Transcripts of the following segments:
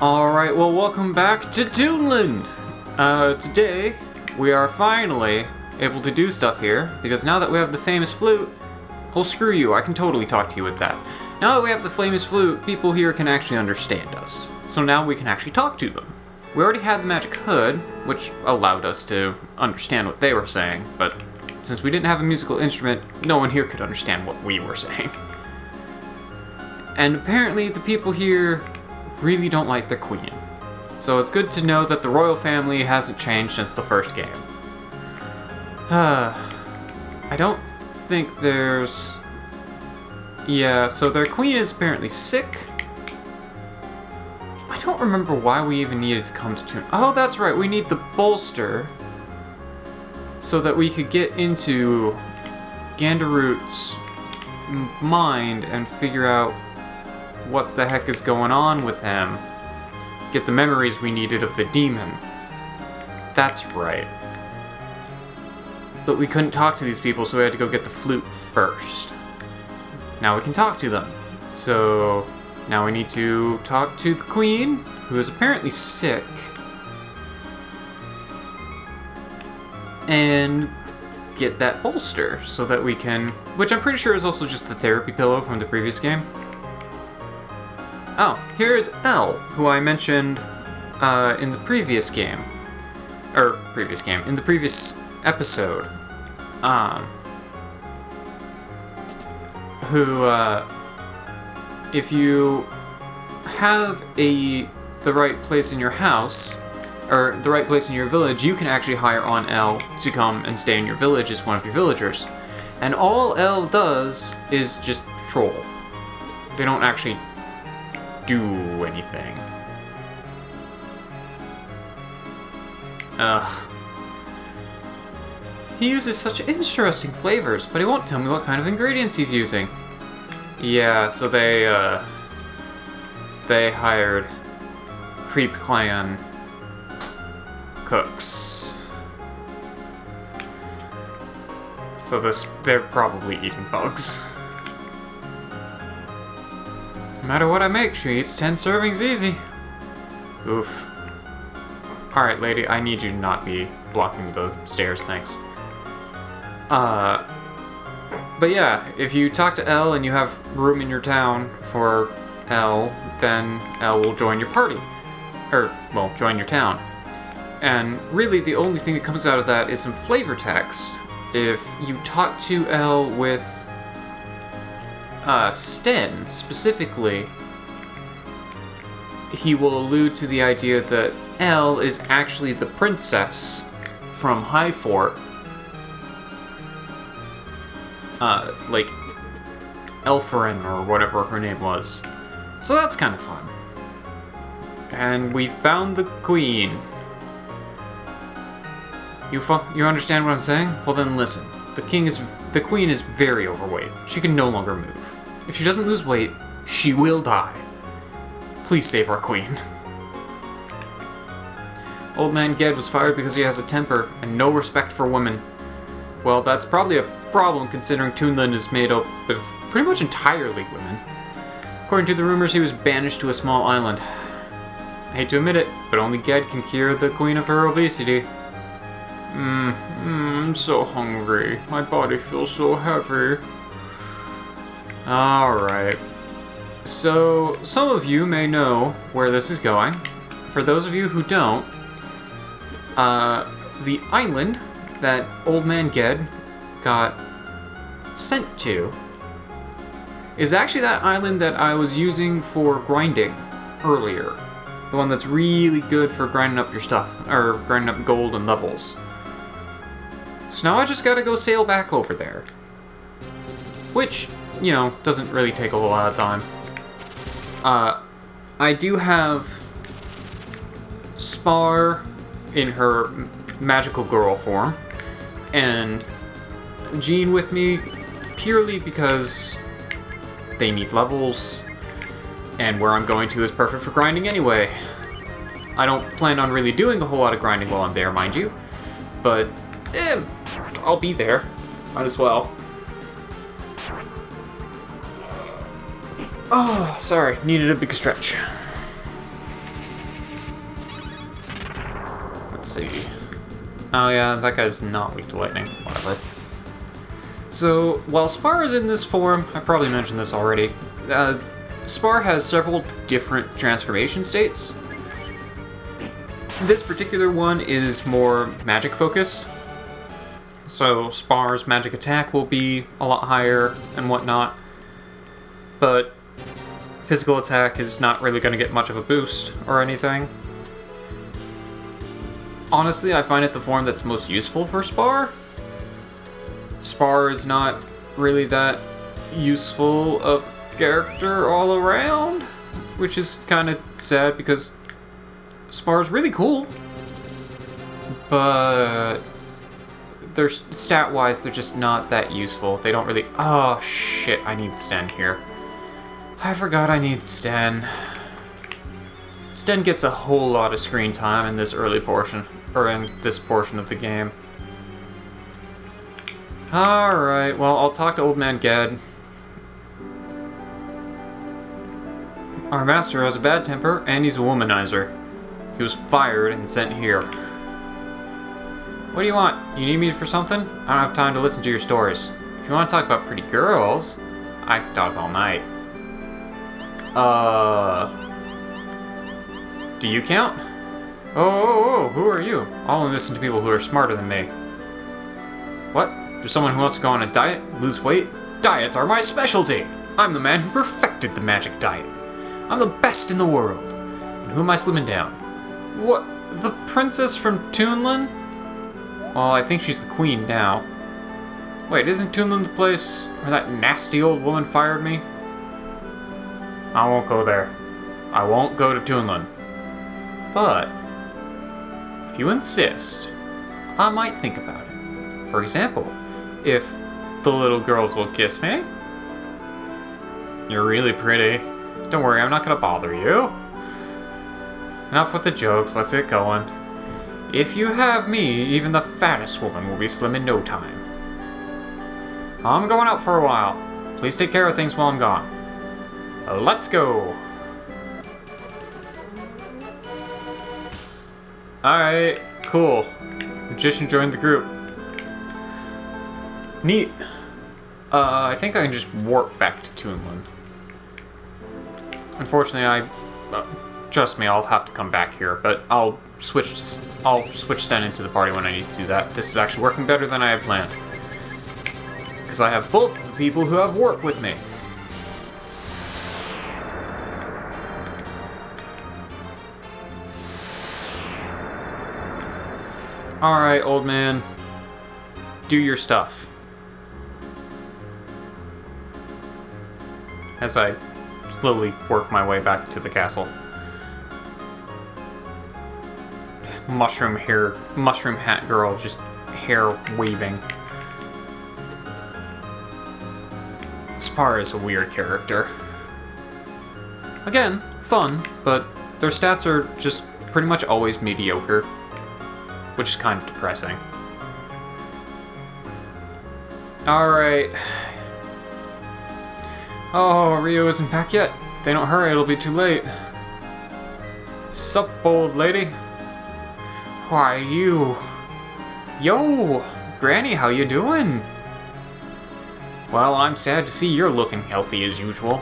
Alright, well, welcome back to Toonland! Today, we are finally able to do stuff here, because now that we have the famous flute, well, screw you, I can totally talk to you with that. Now that we have the famous flute, people here can actually understand us. So now we can actually talk to them. We already had the magic hood, which allowed us to understand what they were saying, but since we didn't have a musical instrument, no one here could understand what we were saying. And apparently the people here really don't like their queen. So it's good to know that the royal family hasn't changed since the first game. I don't think there's... Yeah, so their queen is apparently sick. I don't remember why we even needed to come to Toon. Oh, that's right, we need the bolster so that we could get into Gandaroot's mind and figure out what the heck is going on with him. Get the memories we needed of the demon. That's right. But we couldn't talk to these people, so we had to go get the flute first. Now we can talk to them. So now we need to talk to the queen, who is apparently sick, and get that bolster so that we can... Which I'm pretty sure is also just the therapy pillow from the previous game. Oh, here's Elle, who I mentioned in the previous game. In the previous episode. If you have the right place in your house, or the right place in your village, you can actually hire on Elle to come and stay in your village as one of your villagers. And all Elle does is just patrol. They don't actually do anything. Ugh. He uses such interesting flavors, but he won't tell me what kind of ingredients he's using. Yeah, so they hired Creep Clan cooks. So they're probably eating bugs. No matter what I make, she eats 10 servings easy. Oof. Alright, lady, I need you to not be blocking the stairs, thanks. But yeah, if you talk to Elle and you have room in your town for Elle, then Elle will join your party. Well, join your town. And really, the only thing that comes out of that is some flavor text. If you talk to Elle with Sten, specifically, he will allude to the idea that Elle is actually the princess from High Fort. Like, Elfarin, or whatever her name was. So that's kind of fun. And we found the queen. You understand what I'm saying? Well then listen. The queen is very overweight. She can no longer move. If she doesn't lose weight, she will die. Please save our queen. Old Man Ged was fired because he has a temper and no respect for women. Well, that's probably a problem considering Toonland is made up of pretty much entirely women. According to the rumors, he was banished to a small island. I hate to admit it, but only Ged can cure the queen of her obesity. I'm so hungry. My body feels so heavy. Alright. So, some of you may know where this is going. For those of you who don't, the island that Old Man Ged got sent to is actually that island that I was using for grinding earlier. The one that's really good for grinding up your stuff, or grinding up gold and levels. So now I just gotta go sail back over there. Which, you know, doesn't really take a whole lot of time. I do have Spar in her magical girl form, and Jean with me purely because they need levels, and where I'm going to is perfect for grinding anyway. I don't plan on really doing a whole lot of grinding while I'm there, mind you, but I'll be there. Might as well. Oh, sorry. Needed a big stretch. Let's see. Oh yeah, that guy's not weak to lightning. Whatever. So, while Spar is in this form, I probably mentioned this already, Spar has several different transformation states. This particular one is more magic focused. So Spar's magic attack will be a lot higher and whatnot. But physical attack is not really going to get much of a boost or anything. Honestly, I find it the form that's most useful for Spar. Spar is not really that useful of character all around, which is kind of sad because Spar's really cool, but they're stat-wise, they're just not that useful. They don't really... Oh, shit, I need Sten here. I forgot I need Sten. Sten gets a whole lot of screen time in this early portion, or in this portion of the game. Alright, well, I'll talk to Old Man Ged. Our master has a bad temper, and he's a womanizer. He was fired and sent here. What do you want? You need me for something? I don't have time to listen to your stories. If you want to talk about pretty girls, I can talk all night. Do you count? Oh, who are you? I'll only listen to people who are smarter than me. What? There's someone who wants to go on a diet? Lose weight? Diets are my specialty! I'm the man who perfected the magic diet. I'm the best in the world. And who am I slimming down? What? The princess from Toonland? Well, I think she's the queen now. Wait, isn't Toonland the place where that nasty old woman fired me? I won't go there. I won't go to Toonland. But, if you insist, I might think about it. For example, if the little girls will kiss me. You're really pretty. Don't worry, I'm not gonna bother you. Enough with the jokes, let's get going. If you have me, even the fattest woman will be slim in no time. I'm going out for a while. Please take care of things while I'm gone. Let's go! Alright, cool. Magician joined the group. Neat. I think I can just warp back to Toonland. Unfortunately, trust me, I'll have to come back here, but I'll switch Sten into the party when I need to do that. This is actually working better than I had planned. Because I have both the people who have warp with me. Alright, old man. Do your stuff. As I slowly work my way back to the castle. Mushroom hat girl, just hair waving. Spar is a weird character. Again, fun, but their stats are just pretty much always mediocre, which is kind of depressing. Alright. Oh, Rio isn't back yet. If they don't hurry, it'll be too late. Sup, old lady? Why, you... Yo! Granny, how you doing? Well, I'm sad to see you're looking healthy as usual.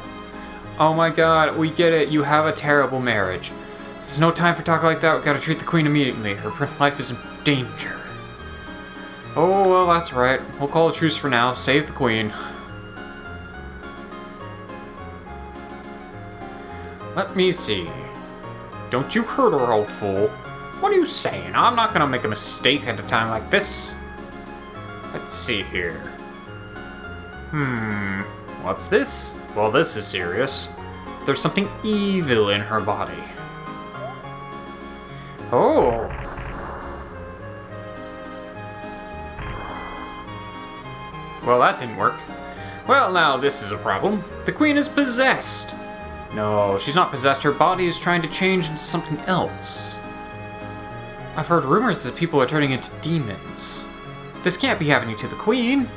Oh my god, we get it. You have a terrible marriage. There's no time for talk like that. We gotta treat the queen immediately. Her life is in danger. Oh, well, that's right. We'll call a truce for now. Save the queen. Let me see. Don't you hurt her, old fool. What are you saying? I'm not gonna make a mistake at a time like this. Let's see here. What's this? Well, this is serious. There's something evil in her body. Oh. Well, that didn't work. Well, now this is a problem. The queen is possessed. No, she's not possessed. Her body is trying to change into something else. I've heard rumors that people are turning into demons. This can't be happening to the queen.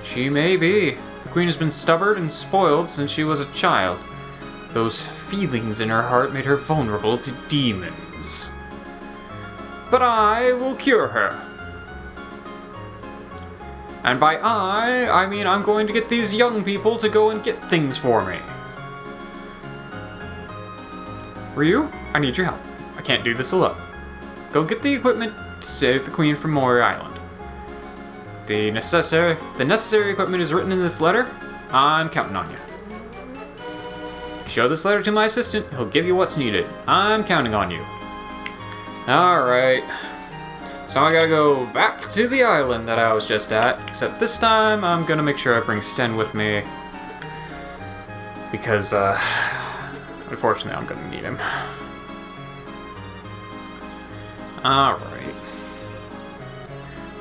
She may be. The queen has been stubborn and spoiled since she was a child. Those feelings in her heart made her vulnerable to demons. but I will cure her. And by I mean I'm going to get these young people to go and get things for me. Ryu, I need your help. I can't do this alone. Go get the equipment to save the Queen from Mori Island. The necessary equipment is written in this letter. I'm counting on you. Show this letter to my assistant. He'll give you what's needed. I'm counting on you. Alright. So I gotta go back to the island that I was just at. Except this time, I'm gonna make sure I bring Sten with me. Because, unfortunately, I'm gonna need him. Alright.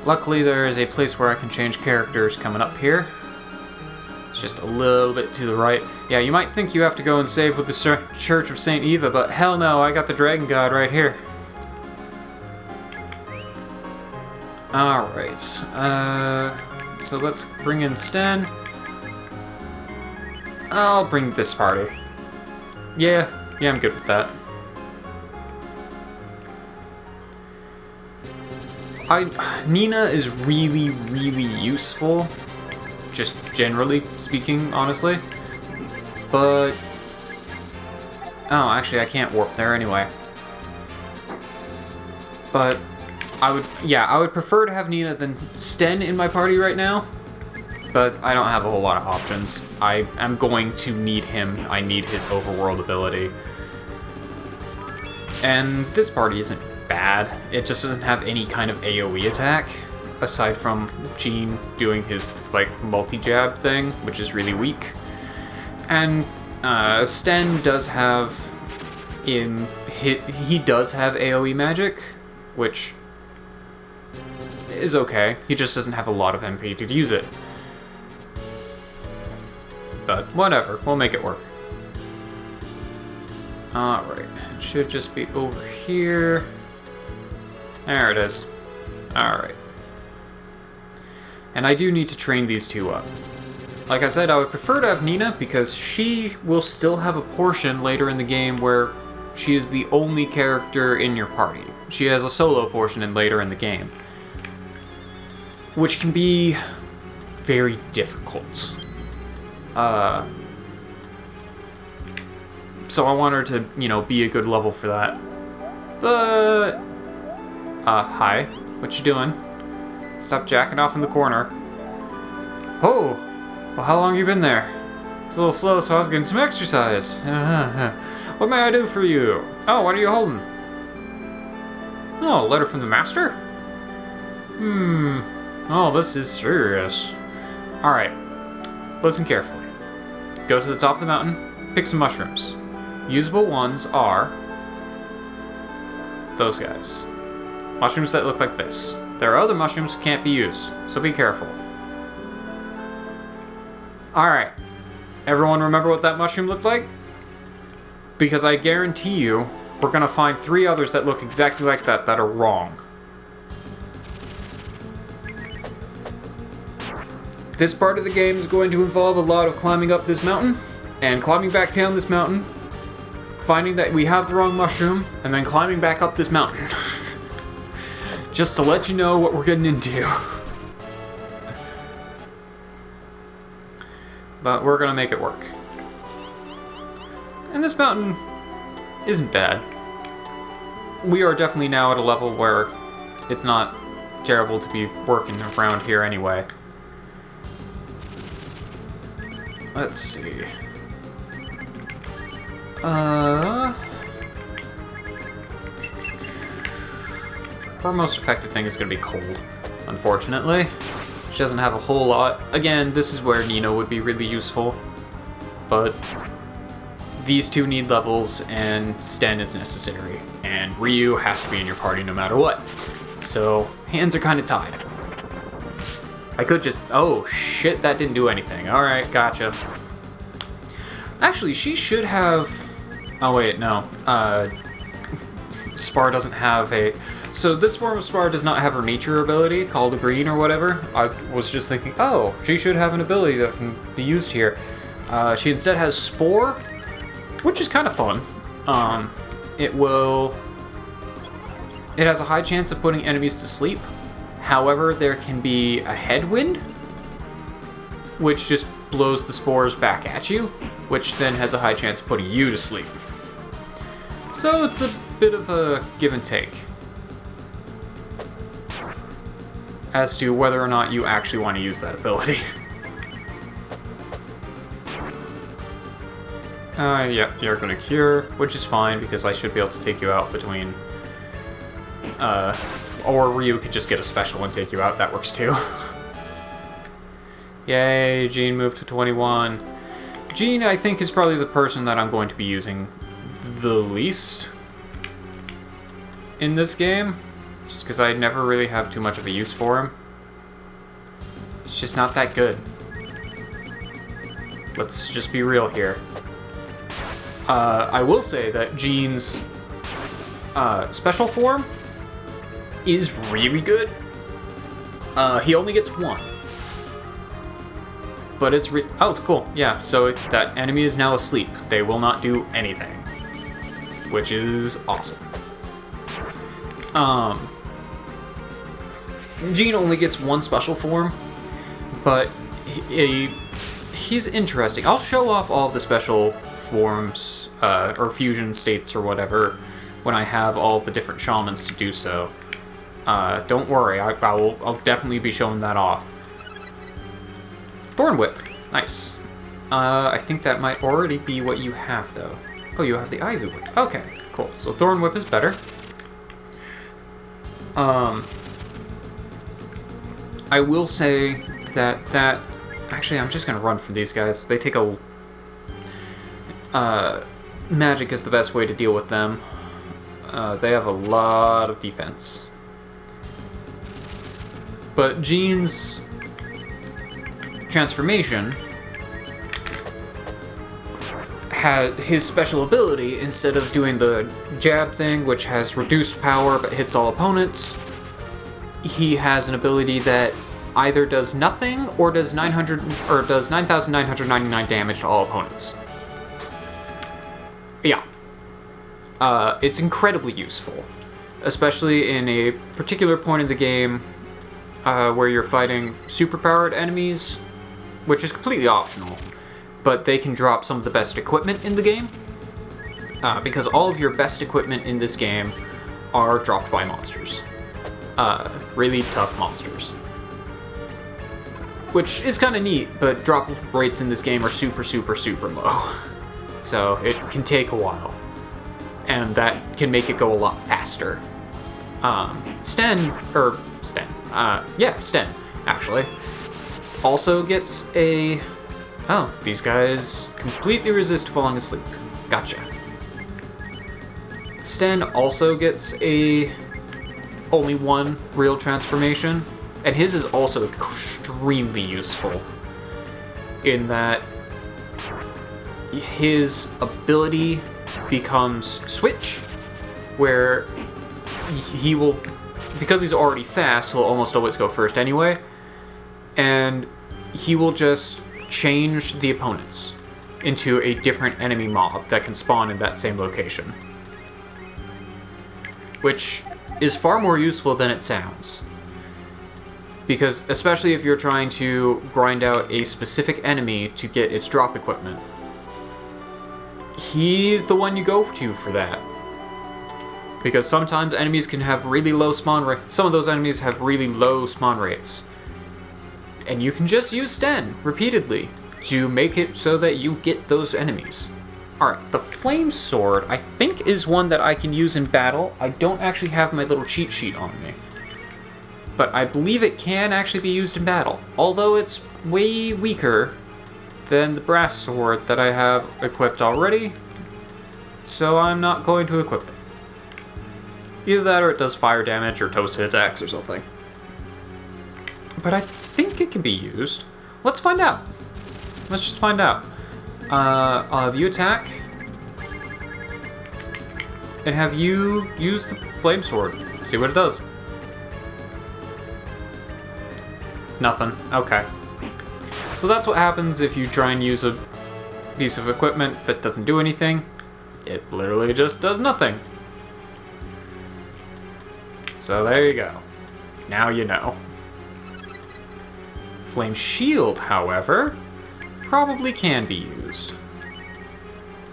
Luckily, there is a place where I can change characters coming up here. It's just a little bit to the right. Yeah, you might think you have to go and save with the Church of St. Eva, but hell no, I got the Dragon God right here. Alright, so let's bring in Sten. I'll bring this party. Yeah, I'm good with that. Nina is really, really useful, just generally speaking, honestly. But, oh, actually I can't warp there anyway. But I would prefer to have Nina than Sten in my party right now, but I don't have a whole lot of options. I am going to need him. I need his overworld ability. And this party isn't bad. It just doesn't have any kind of AoE attack, aside from Gene doing his, like, multi-jab thing, which is really weak. And Sten does have, he does have AoE magic, which is okay. He just doesn't have a lot of MP to use it. But whatever, we'll make it work. Alright, it should just be over here. There it is. Alright. And I do need to train these two up. Like I said, I would prefer to have Nina because she will still have a portion later in the game where she is the only character in your party. She has a solo portion later in the game, which can be very difficult. So I want her to, be a good level for that. But, hi, what you doing? Stop jacking off in the corner. Oh, well, how long you been there? It's a little slow, so I was getting some exercise. What may I do for you? Oh, what are you holding? Oh, a letter from the master? Oh, this is serious. Alright, listen carefully. Go to the top of the mountain, pick some mushrooms. Usable ones are those guys. Mushrooms that look like this. There are other mushrooms that can't be used, so be careful. Alright, everyone remember what that mushroom looked like? Because I guarantee you, we're gonna find 3 others that look exactly like that are wrong. This part of the game is going to involve a lot of climbing up this mountain, and climbing back down this mountain, finding that we have the wrong mushroom, and then climbing back up this mountain. Just to let you know what we're getting into. But we're gonna make it work. And this mountain isn't bad. We are definitely now at a level where it's not terrible to be working around here anyway. Let's see. Her most effective thing is going to be cold, unfortunately. She doesn't have a whole lot. Again, this is where Nina would be really useful, but these two need levels, and Sten is necessary, and Ryu has to be in your party no matter what. So, hands are kind of tied. I could just... Oh, shit, that didn't do anything. Alright, gotcha. Actually, she should have... Oh, wait, no. Spar doesn't have a... So this form of Spar does not have her nature ability, called the Green or whatever. I was just thinking, oh, she should have an ability that can be used here. She instead has Spore, which is kind of fun. It will... It has a high chance of putting enemies to sleep. However, there can be a headwind, which just blows the spores back at you, which then has a high chance of putting you to sleep. So it's a bit of a give and take as to whether or not you actually want to use that ability. Yeah, you're gonna cure, which is fine because I should be able to take you out between... or Ryu could just get a special and take you out, that works too. Yay, Jean moved to 21. Jean, I think, is probably the person that I'm going to be using the least in this game, just because I never really have too much of a use for him. It's just not that good. Let's just be real here. I will say that Jean's special form is really good. He only gets one. But it's oh, cool. Yeah, so that enemy is now asleep. They will not do anything. Which is awesome. Jean only gets one special form, but he's interesting. I'll show off all of the special forms, or fusion states or whatever, when I have all of the different shamans to do so. Don't worry, I'll definitely be showing that off. Thorn Whip, nice. I think that might already be what you have, though. Oh, you have the Ivy Whip. Okay, cool. So Thorn Whip is better. I will say that actually, I'm just gonna run from these guys. They take a magic is the best way to deal with them. They have a lot of defense. But Jean's transformation had his special ability, instead of doing the jab thing, which has reduced power but hits all opponents, he has an ability that either does nothing or does 9,999 damage to all opponents. Yeah. It's incredibly useful, especially in a particular point in the game where you're fighting superpowered enemies, which is completely optional, but they can drop some of the best equipment in the game, because all of your best equipment in this game are dropped by monsters. Really tough monsters. Which is kind of neat, but drop rates in this game are super, super, super low. So it can take a while, and that can make it go a lot faster. Sten, actually, also gets a... Oh, these guys completely resist falling asleep. Gotcha. Sten also gets only one real transformation, and his is also extremely useful in that his ability becomes Switch, where he will, because he's already fast, he'll almost always go first anyway, and he will just change the opponents into a different enemy mob that can spawn in that same location. Which is far more useful than it sounds. Because, especially if you're trying to grind out a specific enemy to get its drop equipment, he's the one you go to for that. Because sometimes enemies can have really low spawn rates. Some of those enemies have really low spawn rates. And you can just use Sten repeatedly to make it so that you get those enemies. Alright, the Flame Sword, I think, is one that I can use in battle. I don't actually have my little cheat sheet on me. But I believe it can actually be used in battle, although it's way weaker than the Brass Sword that I have equipped already, so I'm not going to equip it. Either that or it does fire damage or toasted attacks or something. But I think it can be used. Let's find out. Let's just find out. I'll have you attack, and have you use the Flame Sword. See what it does. Nothing. Okay. So that's what happens if you try and use a piece of equipment that doesn't do anything. It literally just does nothing. So there you go. Now you know. Flame Shield, however, probably can be used.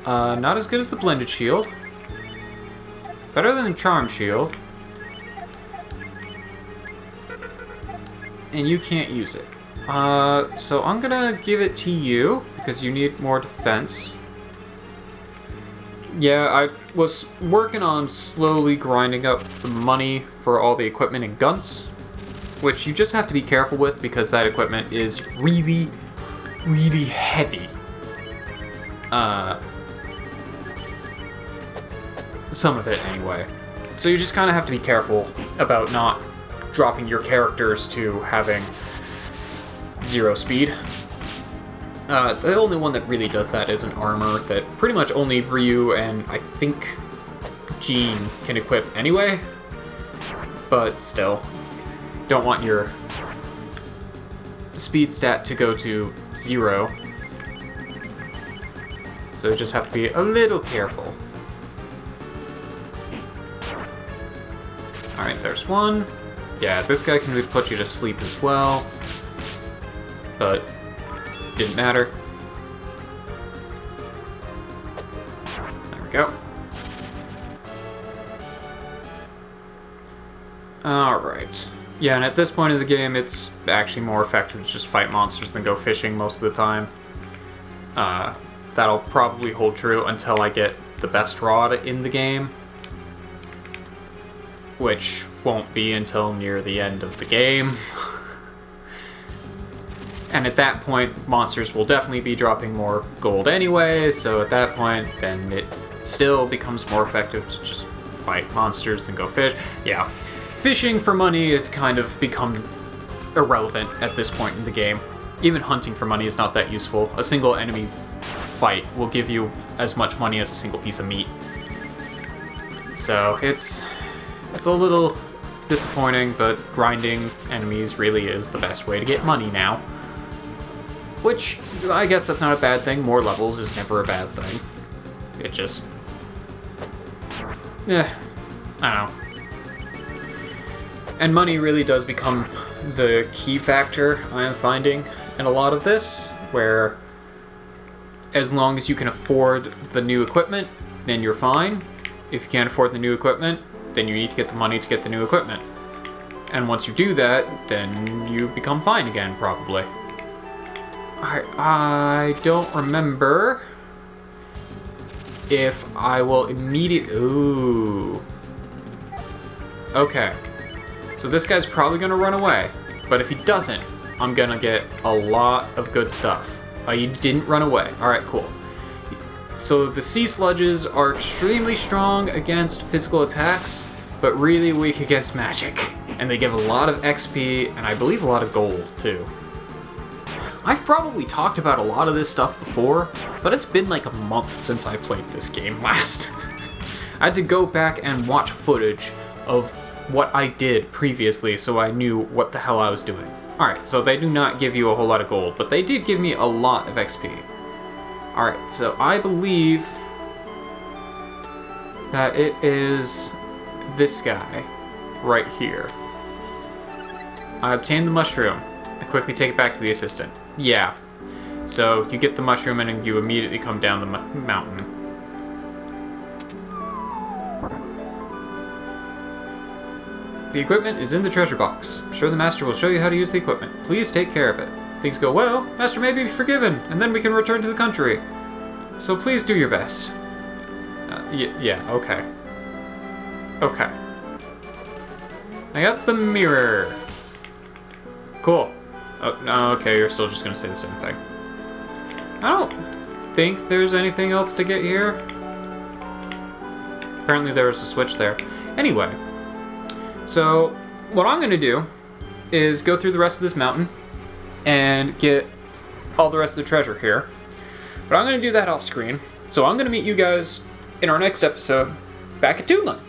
Not as good as the Blended Shield. Better than the Charm Shield. And you can't use it. So I'm gonna give it to you, because you need more defense. Yeah, I was working on slowly grinding up the money for all the equipment and guns, which you just have to be careful with because that equipment is really, really heavy. Some of it anyway. So you just kind of have to be careful about not dropping your characters to having 0 speed. The only one that really does that is an armor that pretty much only Ryu and I think Jean can equip anyway. But still, don't want your speed stat to go to 0. So just have to be a little careful. Alright, there's one. Yeah, this guy can put you to sleep as well. But didn't matter. There we go. Alright. Yeah, and at this point of the game, it's actually more effective to just fight monsters than go fishing most of the time. That'll probably hold true until I get the best rod in the game, which won't be until near the end of the game. And at that point, monsters will definitely be dropping more gold anyway, so at that point, then it still becomes more effective to just fight monsters than go fish. Yeah, fishing for money has kind of become irrelevant at this point in the game. Even hunting for money is not that useful. A single enemy fight will give you as much money as a single piece of meat. So it's a little disappointing, but grinding enemies really is the best way to get money now. Which, I guess that's not a bad thing. More levels is never a bad thing. It just... I don't know. And money really does become the key factor I am finding in a lot of this, where as long as you can afford the new equipment, then you're fine. If you can't afford the new equipment, then you need to get the money to get the new equipment. And once you do that, then you become fine again, probably. I don't remember if I will immediately... Ooh. Okay. So this guy's probably going to run away. But if he doesn't, I'm going to get a lot of good stuff. He didn't run away. Alright, cool. So the sea sludges are extremely strong against physical attacks, but really weak against magic. And they give a lot of XP, and I believe a lot of gold, too. I've probably talked about a lot of this stuff before, but it's been like a month since I played this game last. I had to go back and watch footage of what I did previously so I knew what the hell I was doing. Alright, so they do not give you a whole lot of gold, but they did give me a lot of XP. Alright, so I believe that it is this guy right here. I obtained the mushroom. I quickly take it back to the assistant. Yeah. So you get the mushroom and you immediately come down the mountain. The equipment is in the treasure box. I'm sure the master will show you how to use the equipment. Please take care of it. If things go well, master may be forgiven, and then we can return to the country. So please do your best. Yeah, okay. Okay. I got the mirror. Cool. Oh, no, okay, you're still just gonna say the same thing. I don't think there's anything else to get here. Apparently there was a switch there. Anyway, so what I'm gonna do is go through the rest of this mountain and get all the rest of the treasure here. But I'm gonna do that off screen. So I'm gonna meet you guys in our next episode back at Toonland.